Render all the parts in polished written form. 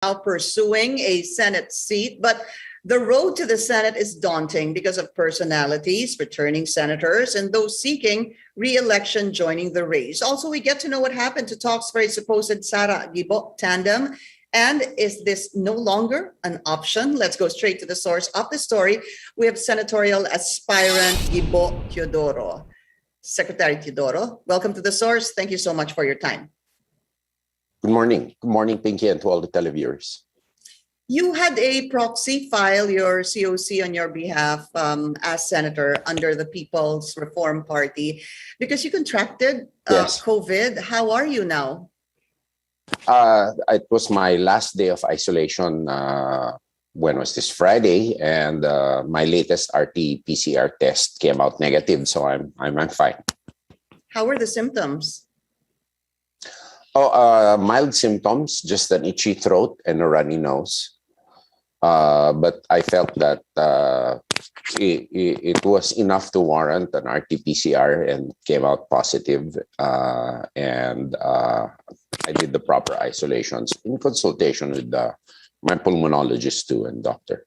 now pursuing a Senate seat, but the road to the Senate is daunting because of personalities, returning senators, and those seeking re-election joining the race. Also, we get to know what happened to talks for a supposed Sara Gibo tandem. And is this no longer an option? Let's go straight to the source of the story. We have senatorial aspirant Gibo Teodoro. Secretary Teodoro, welcome to the source. Thank you so much for your time. Good morning. Good morning, Pinky, and to all the televiewers. You had a proxy file your COC on your behalf as senator under the People's Reform Party because you contracted Yes. COVID. How are you now? It was my last day of isolation. When was this? Friday, and my latest RT-PCR test came out negative, so I'm fine. How were the symptoms? Mild symptoms, just an itchy throat and a runny nose. But I felt that it was enough to warrant an RT-PCR and came out positive. And I did the proper isolations in consultation with my pulmonologist too and doctor.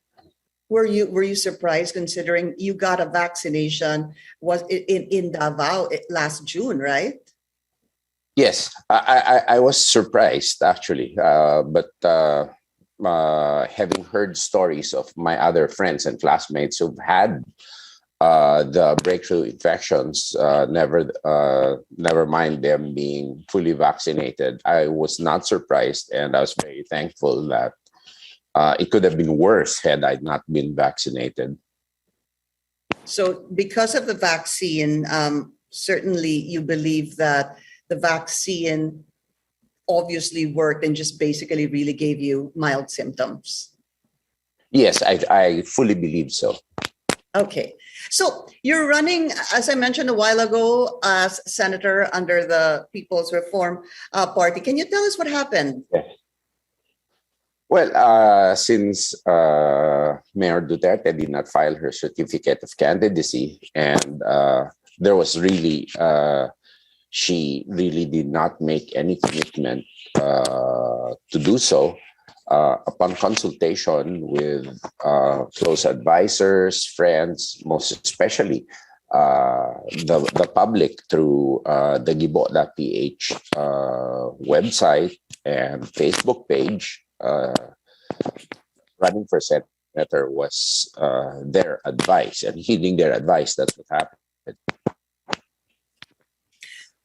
Were you surprised considering you got a vaccination was in Davao last June, right? Yes, I was surprised actually, but having heard stories of my other friends and classmates who've had the breakthrough infections, never mind them being fully vaccinated, I was not surprised, and I was very thankful that it could have been worse had I not been vaccinated. So because of the vaccine, certainly you believe that the vaccine obviously worked and just basically really gave you mild symptoms. Yes, I fully believe so. Okay. So you're running, as I mentioned a while ago, as senator under the People's Reform Party. Can you tell us what happened? Yes. Well, since Mayor Duterte did not file her certificate of candidacy, and there was really, she really did not make any commitment to do so. Upon consultation with close advisors, friends, most especially the public through the Gibo.ph website and Facebook page, running for senator was their advice, and heeding their advice, that's what happened.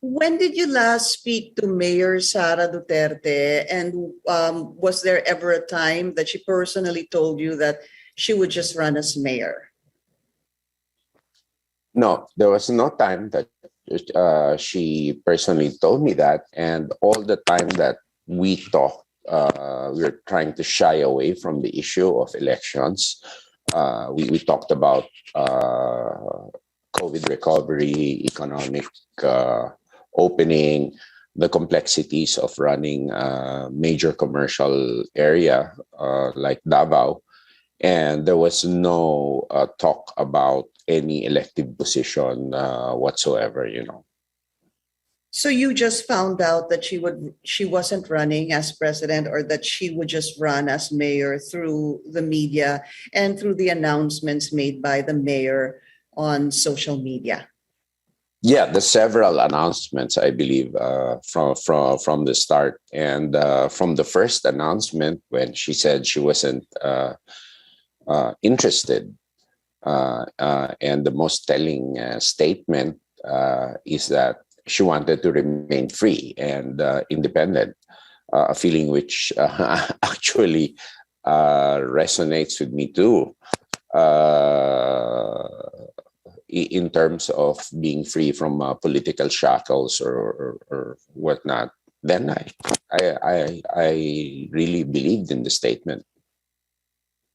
When did you last speak to Mayor Sara Duterte, and was there ever a time that she personally told you that she would just run as mayor? No, there was no time that she personally told me that, and all the time that we talked, we were trying to shy away from the issue of elections. We talked about COVID recovery, economic opening, the complexities of running a major commercial area like Davao, and there was no talk about any elective position whatsoever, you know. So you just found out that she wasn't running as president, or that she would just run as mayor through the media and through the announcements made by the mayor on social media? Yeah, the several announcements, I believe, from the start, and from the first announcement when she said she wasn't interested, and the most telling statement is that she wanted to remain free and independent, a feeling which actually resonates with me too. In terms of being free from political shackles or whatnot, then I really believed in the statement.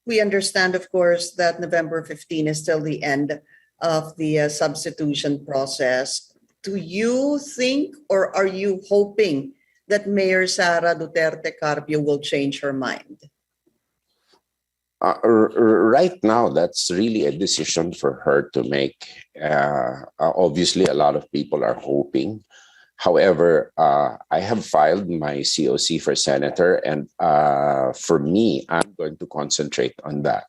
We understand, of course, that November 15 is still the end of the substitution process. Do you think, or are you hoping that Mayor Sara Duterte Carpio will change her mind? Right now, that's really a decision for her to make. Obviously, a lot of people are hoping. However, I have filed my COC for senator, and for me, I'm going to concentrate on that.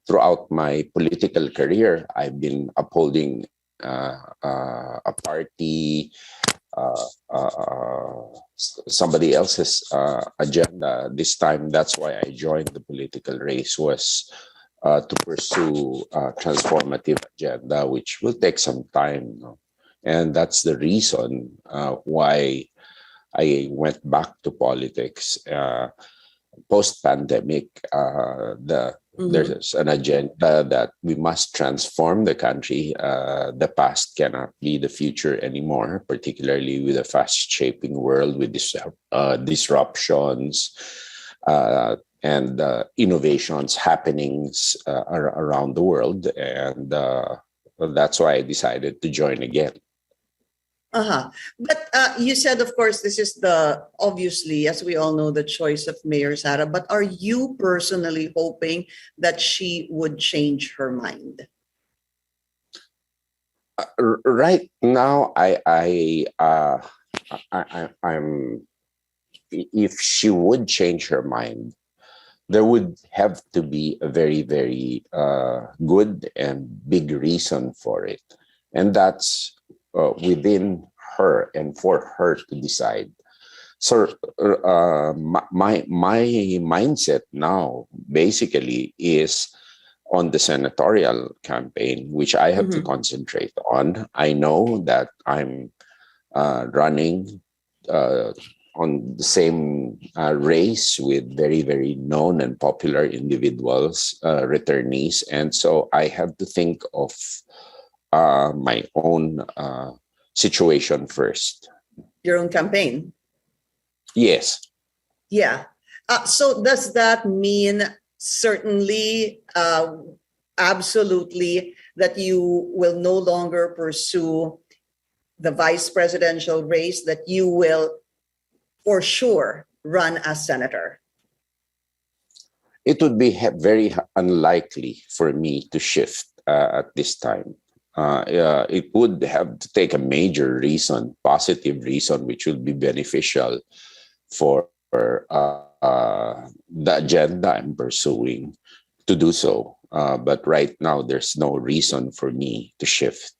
Throughout my political career, I've been upholding a party, somebody else's agenda. This time, that's why I joined the political race, was to pursue a transformative agenda, which will take some time. And that's the reason why I went back to politics. Post-pandemic, there's an agenda that we must transform the country. The past cannot be the future anymore, particularly with a fast-shaping world with disruptions and innovations happenings around the world. And that's why I decided to join again. But you said, of course, this is obviously, as we all know, the choice of Mayor Sara. But are you personally hoping that she would change her mind? Right now, I'm. If she would change her mind, there would have to be a very, very good and big reason for it, and that's within her and for her to decide. So my mindset now basically is on the senatorial campaign, which I have to concentrate on. I know that I'm running on the same race with very, very known and popular individuals, returnees, and so I have to think of my own situation first. Your own campaign? Yes. Yeah. So does that mean certainly, absolutely, that you will no longer pursue the vice presidential race, that you will for sure run as senator? It would be very unlikely for me to shift at this time. It would have to take a major reason, positive reason, which would be beneficial for the agenda I'm pursuing to do so. But right now, there's no reason for me to shift.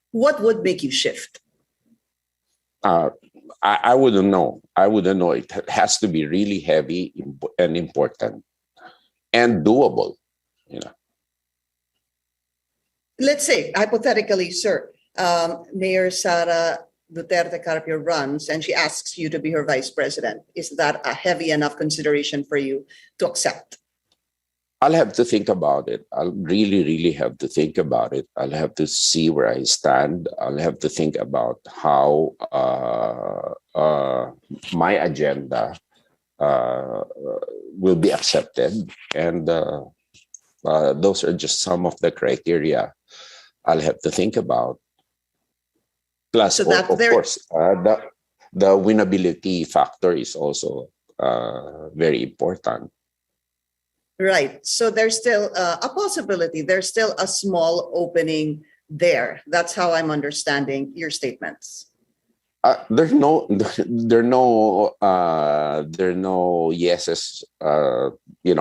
What would make you shift? I wouldn't know. I wouldn't know. It has to be really heavy and important and doable, Let's say, hypothetically, sir, Mayor Sara Duterte Carpio runs and she asks you to be her vice president. Is that a heavy enough consideration for you to accept? I'll have to think about it. I'll really, really have to think about it. I'll have to see where I stand. I'll have to think about how my agenda will be accepted. And those are just some of the criteria I'll have to think about. Plus, so of course, the winnability factor is also very important. Right. So there's still a possibility. There's still a small opening there. That's how I'm understanding your statements. There are no yeses,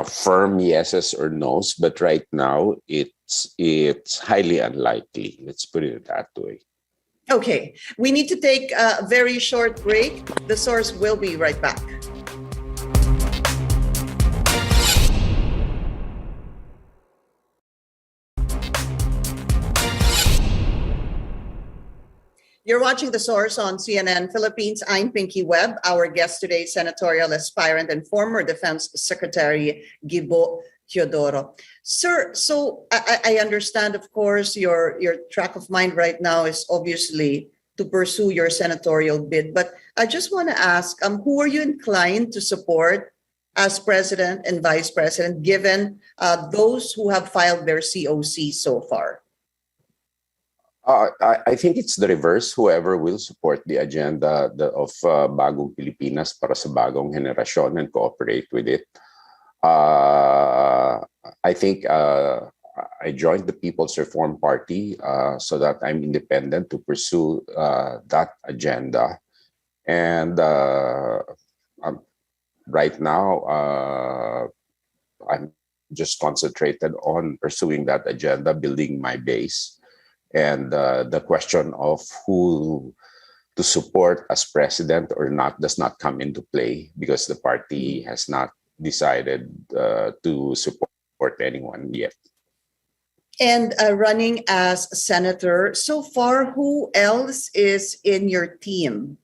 firm yeses or nos. But right now, it's highly unlikely. Let's put it that way. Okay, we need to take a very short break. The source will be right back. You're watching The Source on CNN Philippines. I'm Pinky Webb. Our guest today, senatorial aspirant and former Defense Secretary Gibo Teodoro. Sir, so I understand, of course, your track of mind right now is obviously to pursue your senatorial bid. But I just want to ask, who are you inclined to support as president and vice president, given those who have filed their COC so far? I think it's the reverse. Whoever will support the agenda of Bagong Pilipinas para sa bagong henerasyon and cooperate with it. I think I joined the People's Reform Party so that I'm independent to pursue that agenda. And um, right now, I'm just concentrated on pursuing that agenda, building my base. And the question of who to support as president or not does not come into play because the party has not decided to support anyone yet. And running as senator, so far, who else is in your team?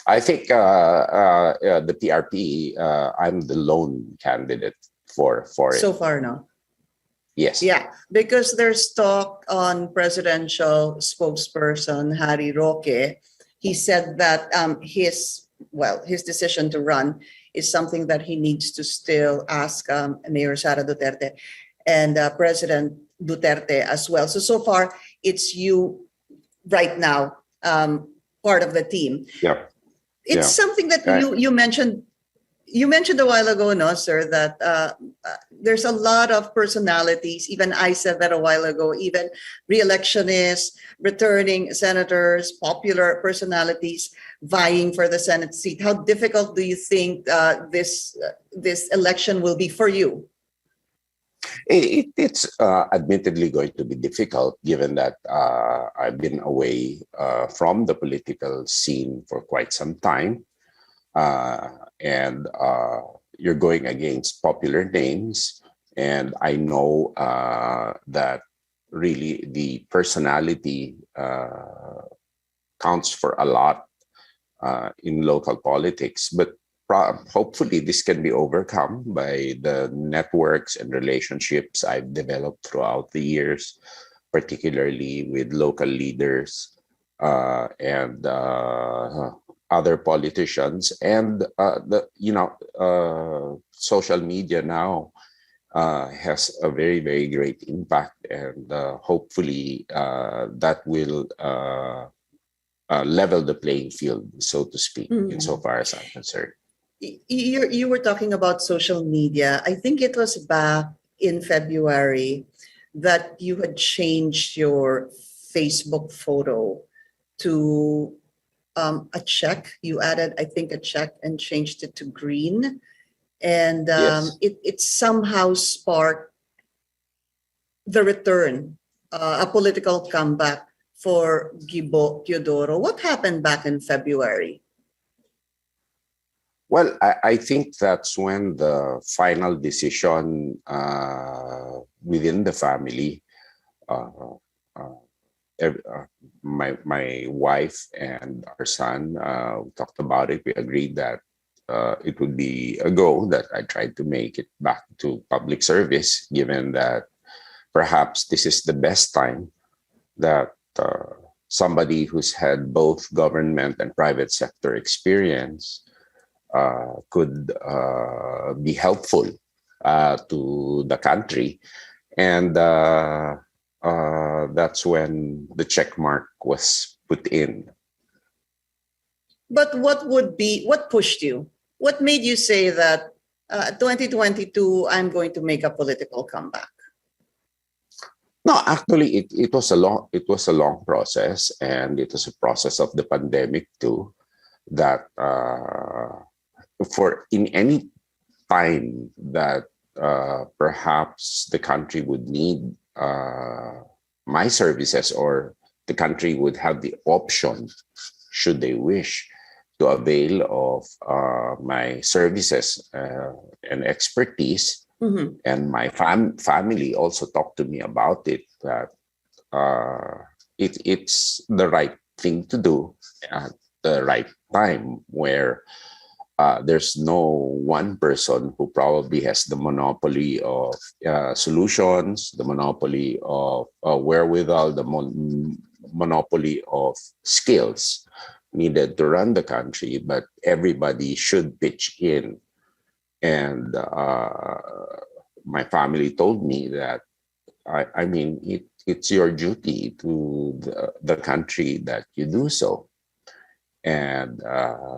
I think the PRP, I'm the lone candidate for So it. far, no? Yes. Yeah, because there's talk on presidential spokesperson Harry Roque. He said that his decision to run is something that he needs to still ask Mayor Sara Duterte and President Duterte as well. So far, it's you right now, part of the team. Yeah. It's something that you mentioned. You mentioned a while ago, no, sir, that there's a lot of personalities. Even I said that a while ago. Even re-electionists, returning senators, popular personalities vying for the Senate seat. How difficult do you think this election will be for you? It's admittedly going to be difficult given that I've been away from the political scene for quite some time. And you're going against popular names. And I know that really the personality counts for a lot in local politics. But hopefully this can be overcome by the networks and relationships I've developed throughout the years, particularly with local leaders and other politicians. And social media now has a very, very great impact, and hopefully that will level the playing field, so to speak, insofar as I'm concerned. You were talking about social media. I think it was back in February that you had changed your Facebook photo to a check. You added, I think, a check and changed it to green. And Yes. it somehow sparked the return, a political comeback for Gibo Teodoro. What happened back in February? Well, I think that's when the final decision within the family, my wife and our son talked about it. We agreed that it would be a go, that I tried to make it back to public service, given that perhaps this is the best time that somebody who's had both government and private sector experience could be helpful to the country. And that's when the check mark was put in. But what pushed you? What made you say that 2022, I'm going to make a political comeback? No, actually, it was a long process, and it was a process of the pandemic too. That for in any time that perhaps the country would need my services, or the country would have the option, should they wish, to avail of my services and expertise. Mm-hmm. And my family also talked to me about it, that it's the right thing to do at the right time, where there's no one person who probably has the monopoly of solutions, the monopoly of wherewithal, the monopoly of skills needed to run the country, but everybody should pitch in. And my family told me that, I mean, it's your duty to the country that you do so. And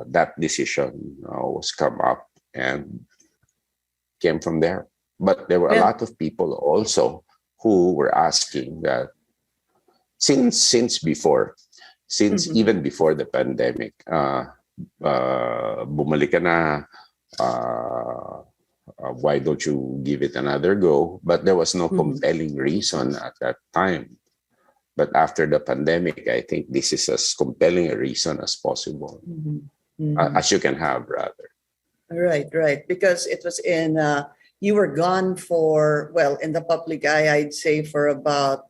that decision was come up and came from there. But there were a lot of people also who were asking that since before, even before the pandemic, bumalik ka na, why don't you give it another go? But there was no compelling reason at that time. But after the pandemic, I think this is as compelling a reason as possible, as you can have, rather. Right. Because it was you were gone for, well, in the public eye, I'd say for about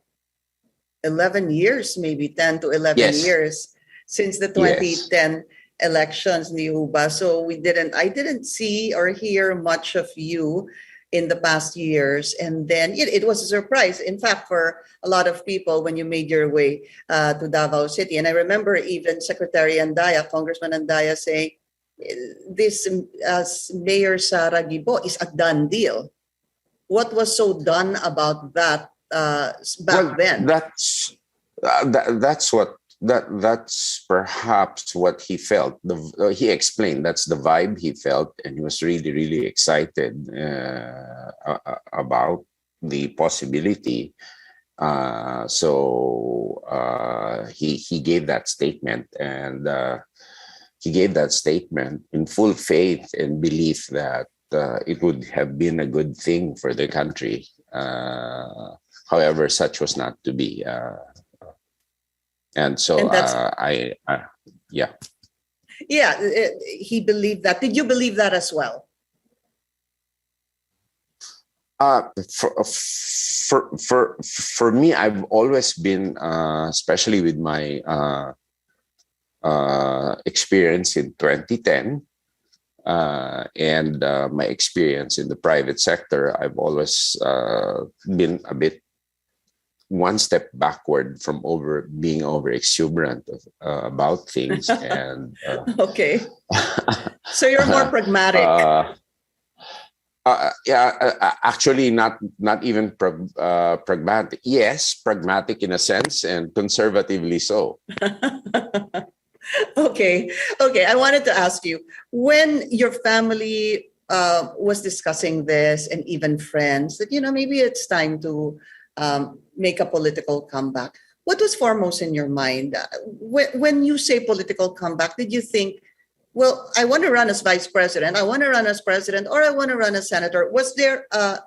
11 years, maybe 10 to 11 years since the 2010 elections in the UBA. So I didn't see or hear much of you in the past years. And then it was a surprise, in fact, for a lot of people when you made your way to Davao City. And I remember even Secretary Andaya, Congressman Andaya, saying, this Mayor Sara Gibo is a done deal. What was so done about that back then? That's perhaps what he felt. He explained that's the vibe he felt, and he was really, really excited about the possibility. So he gave that statement, and he gave that statement in full faith and belief that it would have been a good thing for the country. However, such was not to be. And so he believed that. Did you believe that as well? For me, I've always been, especially with my experience in 2010 and my experience in the private sector, I've always been a bit one step backward from being over exuberant about things. And okay, so you're more pragmatic. Actually, not even pragmatic. Yes, pragmatic in a sense, and conservatively so. Okay. I wanted to ask you, when your family was discussing this, and even friends, that maybe it's time to make a political comeback, what was foremost in your mind? When you say political comeback, did you think, well, I want to run as vice president, I want to run as president, or I want to run as senator? Was there an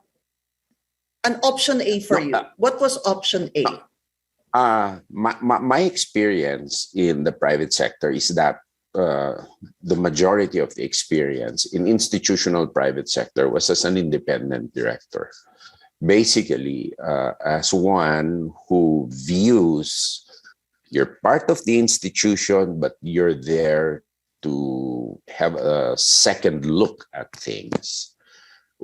option A for you? What was option A? My experience in the private sector is that the majority of the experience in institutional private sector was as an independent director. Basically, as one who views you're part of the institution, but you're there to have a second look at things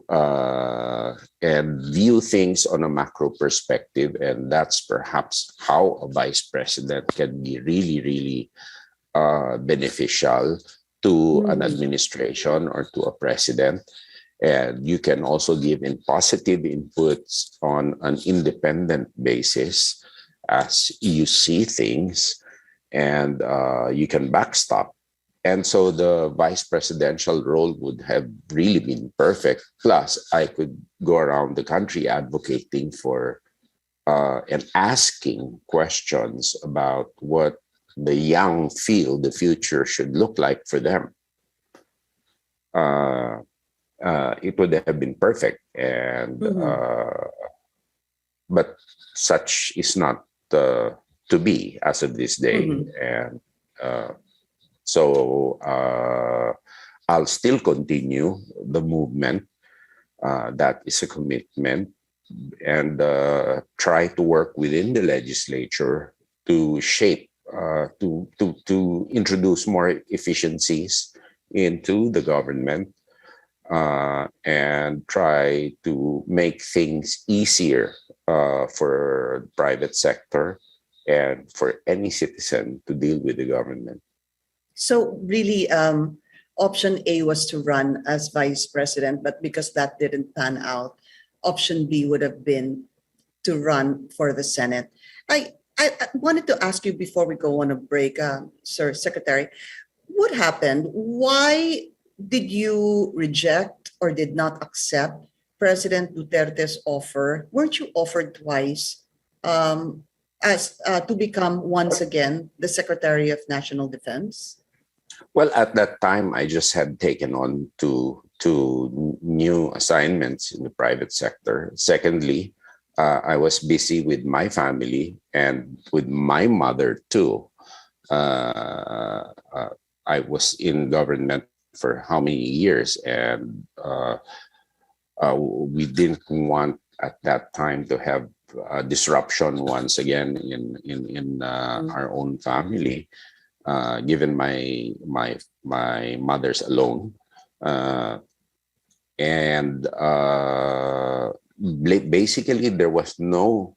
and view things on a macro perspective. And that's perhaps how a vice president can be really, really beneficial to an administration or to a president. And you can also give in positive inputs on an independent basis as you see things, and you can backstop. And so the vice presidential role would have really been perfect. Plus, I could go around the country advocating for and asking questions about what the young feel the future should look like for them. It would have been perfect, and but such is not to be as of this day. And so I'll still continue the movement. That is a commitment, and try to work within the legislature to shape, to introduce more efficiencies into the government, and try to make things easier for the private sector and for any citizen to deal with the government. So really, option A was to run as vice president, but because that didn't pan out, option B would have been to run for the Senate. I wanted to ask you before we go on a break, Sir Secretary, what happened? Why did you reject or did not accept President Duterte's offer, weren't you offered twice as to become once again the Secretary of National Defense? Well, at that time, I just had taken on two new assignments in the private sector. Secondly, I was busy with my family and with my mother too. I was in government for how many years, and we didn't want at that time to have disruption once again in our own family. Given my mother's alone, and basically there was no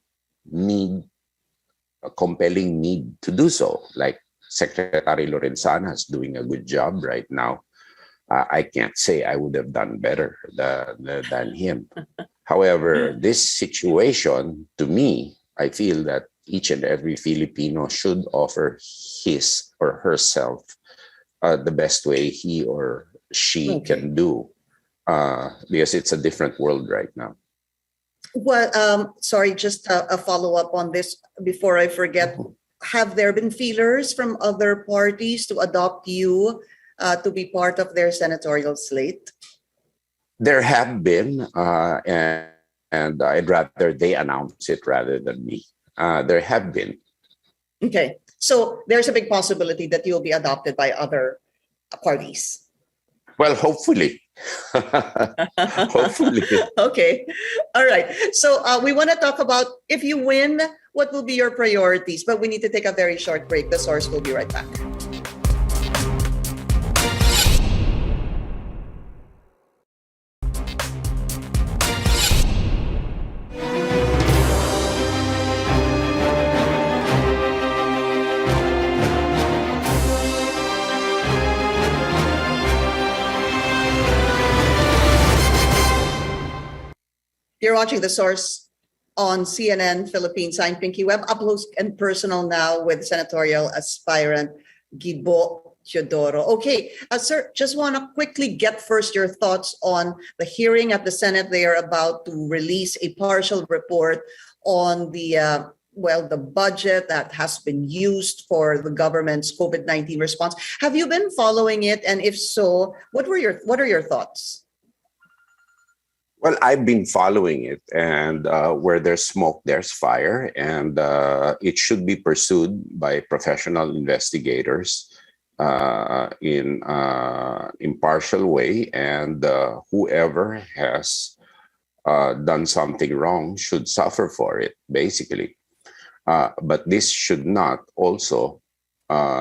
need, a compelling need to do so. Like Secretary Lorenzana is doing a good job right now. I can't say I would have done better than him. However, this situation, to me, I feel that each and every Filipino should offer his or herself the best way he or she can do, because it's a different world right now. Well, sorry, just a follow-up on this before I forget. Have there been feelers from other parties to adopt you to be part of their senatorial slate? There have been, and I'd rather they announce it rather than me. There have been. Okay, so there's a big possibility that you'll be adopted by other parties. Well, hopefully. Hopefully. Okay, all right. So we want to talk about, if you win, what will be your priorities? But we need to take a very short break. The Source will be right back. You're watching The Source on CNN Philippines. I'm Pinky Webb, up close and personal now with senatorial aspirant Gibo Teodoro. Okay, sir, just want to quickly get first your thoughts on the hearing at the Senate. They are about to release a partial report on the the budget that has been used for the government's COVID-19 response. Have you been following it? And if so, what are your thoughts? Well, I've been following it, and where there's smoke, there's fire, and it should be pursued by professional investigators in impartial way, and whoever has done something wrong should suffer for it, basically. But this should not also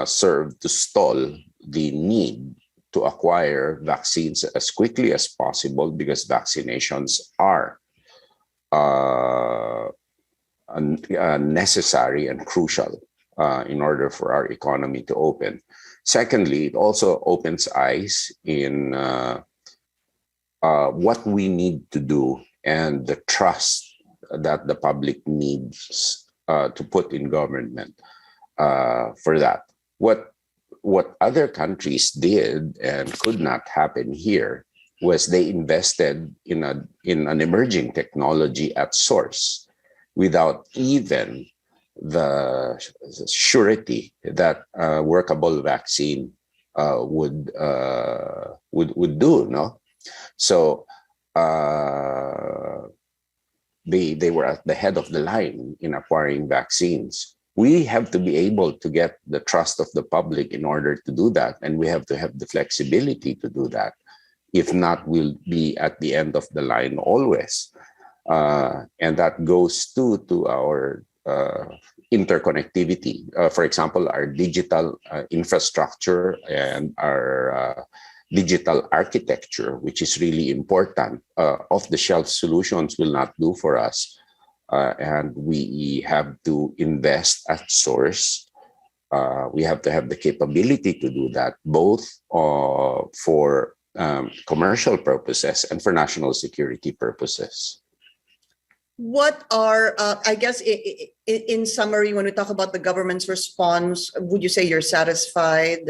serve to stall the need to acquire vaccines as quickly as possible, because vaccinations are necessary and crucial in order for our economy to open. Secondly, it also opens eyes in what we need to do and the trust that the public needs to put in government for that. What other countries did and could not happen here was they invested in an emerging technology at source without even the surety that a workable vaccine would do. No, so they were at the head of the line in acquiring vaccines. We have to be able to get the trust of the public in order to do that. And we have to have the flexibility to do that. If not, we'll be at the end of the line always. And that goes to our interconnectivity. For example, our digital infrastructure and our digital architecture, which is really important. Off-the-shelf solutions will not do for us. And we have to invest at source. We have to have the capability to do that, both for commercial purposes and for national security purposes. What are, I guess, in summary, when we talk about the government's response, would you say you're satisfied,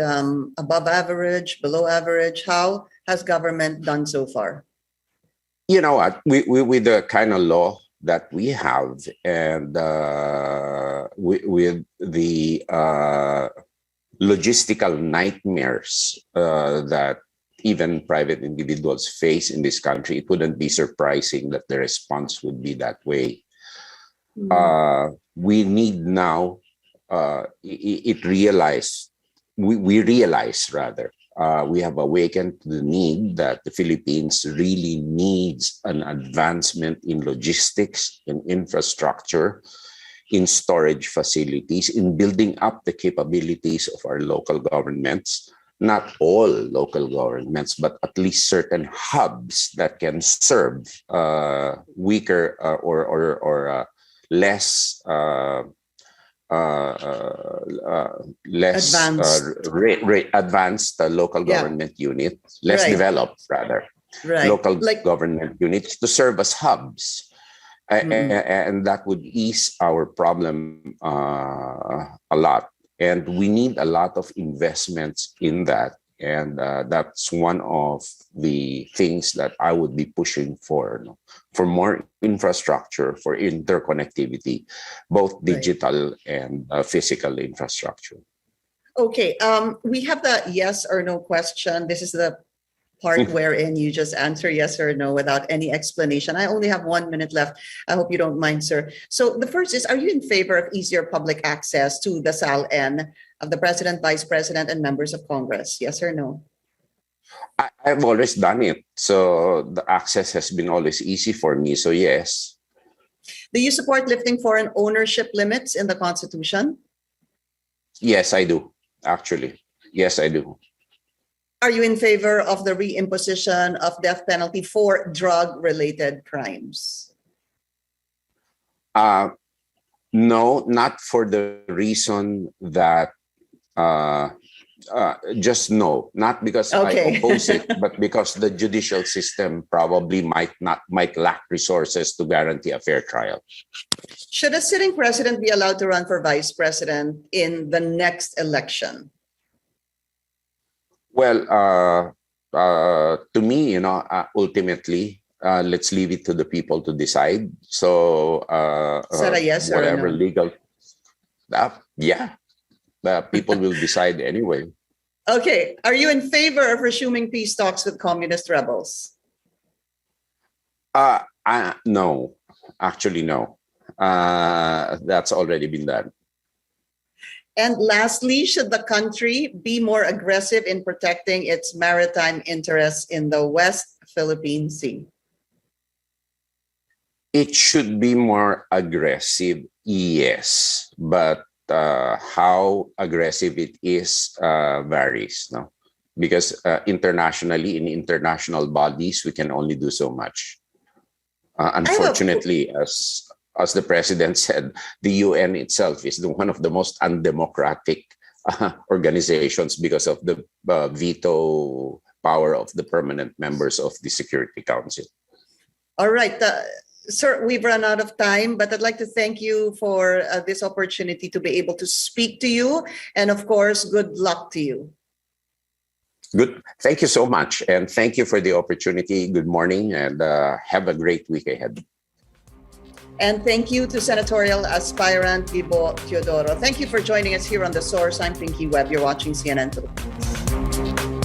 above average, below average? How has government done so far? You know what? With the kind of law that we have, and with the logistical nightmares that even private individuals face in this country, it wouldn't be surprising that the response would be that way. We need now, we realize rather, we have awakened to the need that the Philippines really needs an advancement in logistics, in infrastructure, in storage facilities, in building up the capabilities of our local governments. Not all local governments, but at least certain hubs that can serve weaker or less less advanced local government units, less developed rather, local government units to serve as hubs. And that would ease our problem a lot. And we need a lot of investments in that. And that's one of the things that I would be pushing for more infrastructure, for interconnectivity, both digital and physical infrastructure. Okay, we have the yes or no question. This is the part wherein you just answer yes or no without any explanation. I only have 1 minute left. I hope you don't mind, sir. So the first is, are you in favor of easier public access to the SALN of the President, Vice President, and members of Congress? Yes or no? I've always done it. So the access has been always easy for me. So yes. Do you support lifting foreign ownership limits in the Constitution? Yes, I do. Actually, yes, I do. Are you in favor of the reimposition of death penalty for drug-related crimes? No, not for the reason that just no, not because I oppose it, but because the judicial system probably might lack resources to guarantee a fair trial. Should a sitting president be allowed to run for vice president in the next election? Well, to me, ultimately, let's leave it to the people to decide. So, is that a yes whatever or no? legal, people will decide anyway. Okay. Are you in favor of resuming peace talks with communist rebels? No, actually, no. That's already been done. And lastly, should the country be more aggressive in protecting its maritime interests in the West Philippine Sea? It should be more aggressive, yes. But how aggressive it is varies, no? Because internationally, in international bodies, we can only do so much. Unfortunately, as the president said, the UN itself is one of the most undemocratic organizations because of the veto power of the permanent members of the Security Council. All right. Sir, we've run out of time, but I'd like to thank you for this opportunity to be able to speak to you. And of course, good luck to you. Good. Thank you so much. And thank you for the opportunity. Good morning and have a great week ahead. And thank you to Senatorial Aspirant Vibo Teodoro. Thank you for joining us here on The Source. I'm Pinky Webb. You're watching CNN Philippines.